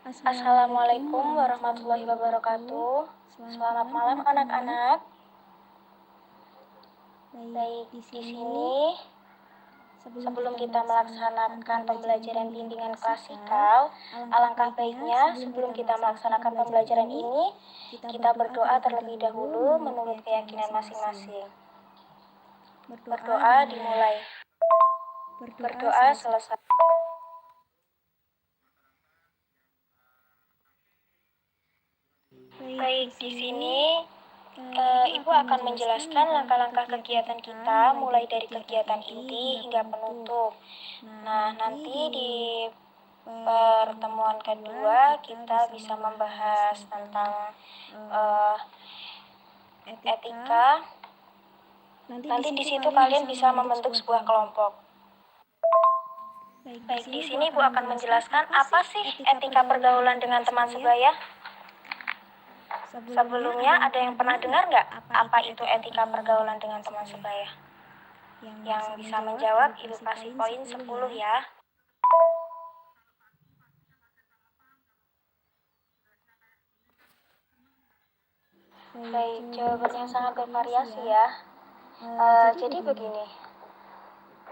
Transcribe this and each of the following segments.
Assalamualaikum warahmatullahi wabarakatuh. Selamat malam anak-anak. Baik, di sini sebelum kita melaksanakan pembelajaran bimbingan klasikal, alangkah baiknya sebelum kita melaksanakan pembelajaran ini, kita berdoa terlebih dahulu menurut keyakinan masing-masing. Berdoa dimulai. Berdoa selesai. Baik, di sini Ibu akan menjelaskan langkah-langkah kegiatan kita mulai dari kegiatan inti hingga penutup. Nah, nanti di pertemuan kedua kita bisa membahas tentang etika. Nanti di situ kalian bisa membentuk sebuah kelompok. Baik, di sini Ibu akan menjelaskan apa sih etika pergaulan dengan teman sebaya. Sebelumnya ada yang pernah dengar nggak apa itu etika pergaulan dengan teman sebaya? Yang bisa menjawab Ibu kasih poin 10 ya. Baik, jawabannya sangat bervariasi ya. Jadi begini,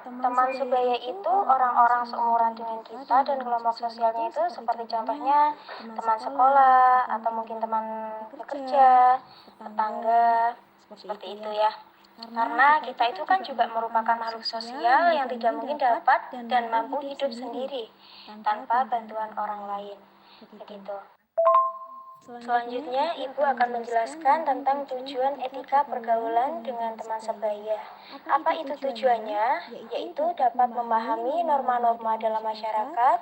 teman sebaya itu orang-orang seumuran dengan kita dan kelompok sosialnya itu seperti contohnya teman sekolah atau mungkin teman bekerja, tetangga, seperti itu ya. Karena kita itu kan juga merupakan makhluk sosial yang tidak mungkin dapat dan mampu hidup sendiri tanpa bantuan orang lain. Begitu. Selanjutnya, Ibu akan menjelaskan tentang tujuan etika pergaulan dengan teman sebaya. Apa itu tujuannya? Yaitu dapat memahami norma-norma dalam masyarakat,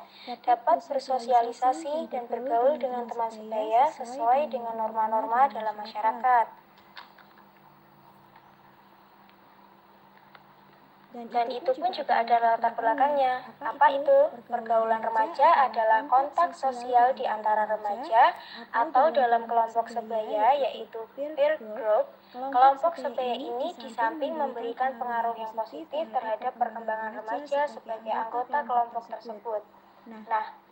dapat bersosialisasi dan bergaul dengan teman sebaya sesuai dengan norma-norma dalam masyarakat. Dan itu pun juga ada latar belakangnya. Apa itu? Pergaulan remaja adalah kontak sosial di antara remaja atau dalam kelompok sebaya, yaitu peer group. Kelompok sebaya ini di samping memberikan pengaruh yang positif terhadap perkembangan remaja sebagai anggota kelompok tersebut. Nah,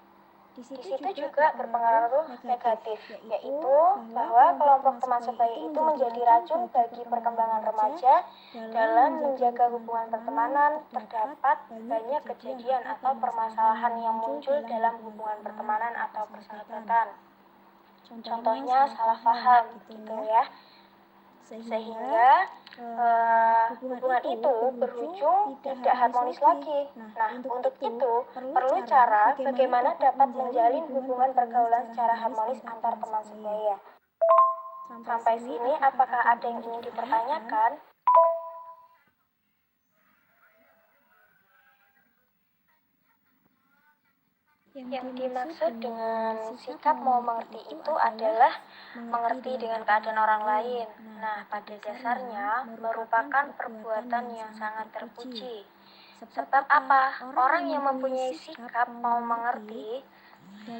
di situ juga berpengaruh negatif, yaitu bahwa kelompok teman sebaya itu menjadi racun bagi perkembangan remaja. Dalam menjaga hubungan pertemanan, terdapat banyak kejadian atau permasalahan yang muncul dalam hubungan pertemanan atau persahabatan. Contohnya salah paham, gitu ya. Sehingga hubungan itu berujung tidak harmonis lagi. Nah, untuk itu perlu cara bagaimana dapat menjalin hubungan pergaulan secara harmonis antar teman sebaya. Sampai sini apakah ada yang ingin dipertanyakan? Yang dimaksud dengan sikap mau mengerti itu adalah mengerti dengan keadaan orang lain. Nah, pada dasarnya merupakan perbuatan yang sangat terpuji. Sebab apa? Orang yang mempunyai sikap mau mengerti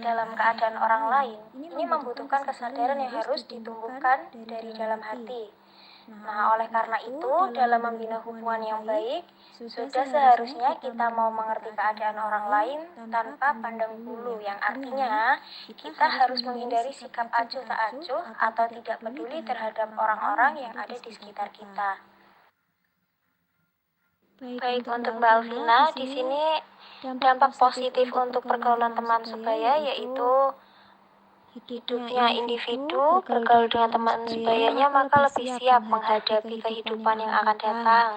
dalam keadaan orang lain, ini membutuhkan kesadaran yang harus ditumbuhkan dari dalam hati. Nah, oleh karena itu, dalam membina hubungan yang baik, sudah seharusnya kita mau mengerti keadaan orang lain tanpa pandang bulu, yang artinya kita harus menghindari sikap acuh tak acuh atau tidak peduli terhadap orang-orang yang ada di sekitar kita. Baik, untuk Mbak Alvina, di sini dampak positif untuk pergaulan teman sebaya yaitu hidupnya individu bergaul dengan teman sebayanya maka lebih siap menghadapi kehidupan yang akan datang.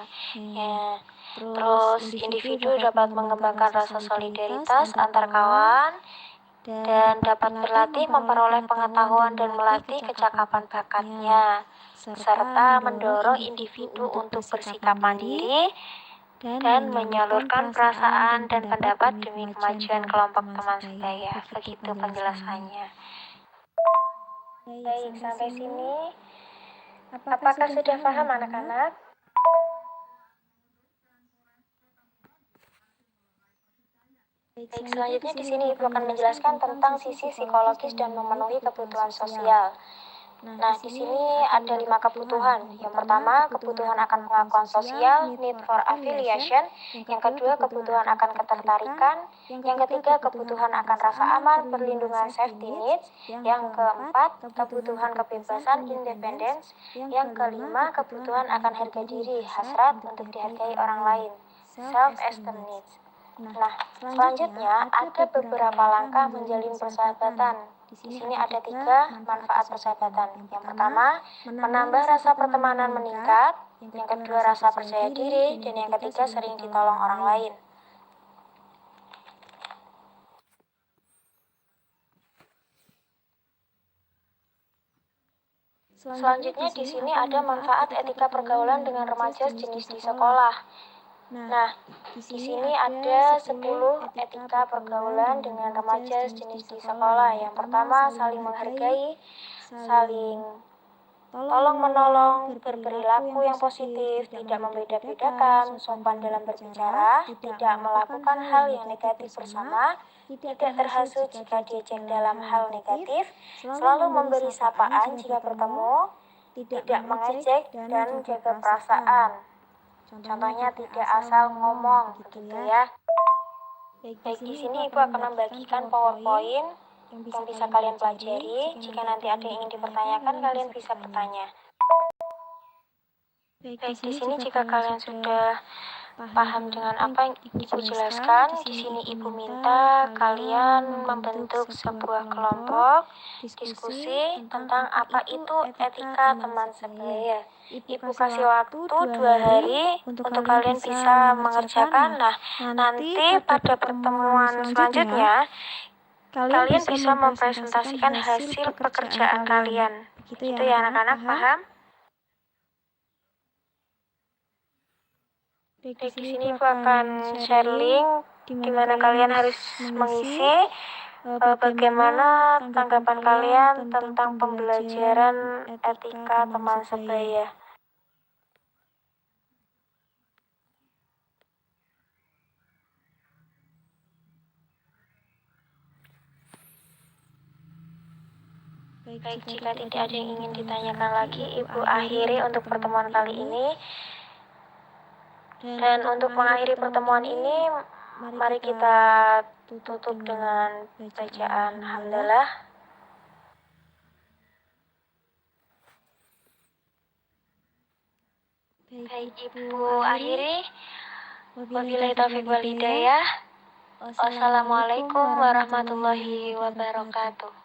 Ya. Terus individu dapat mengembangkan rasa solidaritas antar kawan dan dapat berlatih memperoleh pengetahuan dan melatih kecakapan bakatnya serta mendorong individu untuk bersikap mandiri dan menyalurkan perasaan dan pendapat demi kemajuan kelompok teman sebaya. Begitu penjelasannya. Baik, sampai sini. Apakah sudah paham anak-anak? Baik, selanjutnya di sini Ibu akan menjelaskan tentang sisi psikologis dan memenuhi kebutuhan sosial. Nah, di sini ada 5 kebutuhan. Yang pertama, kebutuhan akan pengakuan sosial, need for affiliation. Yang kedua, kebutuhan akan ketertarikan. Yang ketiga, kebutuhan akan rasa aman, perlindungan safety needs. Yang keempat, kebutuhan kebebasan, independence. Yang kelima, kebutuhan akan harga diri, hasrat untuk dihargai orang lain, self-esteem needs. Nah, selanjutnya ada beberapa langkah menjalin persahabatan. Di sini ada 3 manfaat persahabatan. Yang pertama, menambah rasa pertemanan meningkat. Yang kedua, rasa percaya diri. Dan yang ketiga, sering ditolong orang lain. Selanjutnya di sini ada manfaat etika pergaulan dengan remaja sejenis di sekolah. Nah, di sini ada 10 etika pergaulan dengan remaja sejenis di sekolah. Yang pertama, saling menghargai, saling tolong-menolong, berperilaku yang positif, tidak membeda-bedakan, sopan dalam berbicara, tidak melakukan hal yang negatif bersama, tidak terhasut jika diejek dalam hal negatif, selalu memberi sapaan jika bertemu, tidak mengejek, dan jaga perasaan. Contohnya tidak asal ngomong, begitu ya. Baik, di sini Ibu akan membagikan PowerPoint yang bisa kalian pelajari. Jika nanti ada yang ingin dipertanyakan, kalian bisa bertanya. Baik, di sini jika kalian sudah paham dengan apa yang Ibu jelaskan, di sini Ibu minta kalian membentuk sebuah kelompok diskusi tentang apa itu etika teman sebaya. Ibu kasih waktu 2 hari untuk kalian bisa mengerjakan. Nah, nanti pada pertemuan selanjutnya, kalian bisa mempresentasikan hasil pekerjaan kalian. Begitu ya anak-anak, paham? Baik, di sini Ibu akan share link di mana kalian harus mengisi bagaimana tanggapan kalian tentang pembelajaran etika teman sebaya. Baik, jika tidak ada yang ingin ditanyakan lagi, Ibu akhiri untuk pertemuan kali ini. Dan untuk mengakhiri pertemuan ini, mari kita tutup dengan bacaan hamdalah. Baik, Ibu akhiri. Wabillahi taufiq wal hidayah. Wassalamualaikum warahmatullahi wabarakatuh.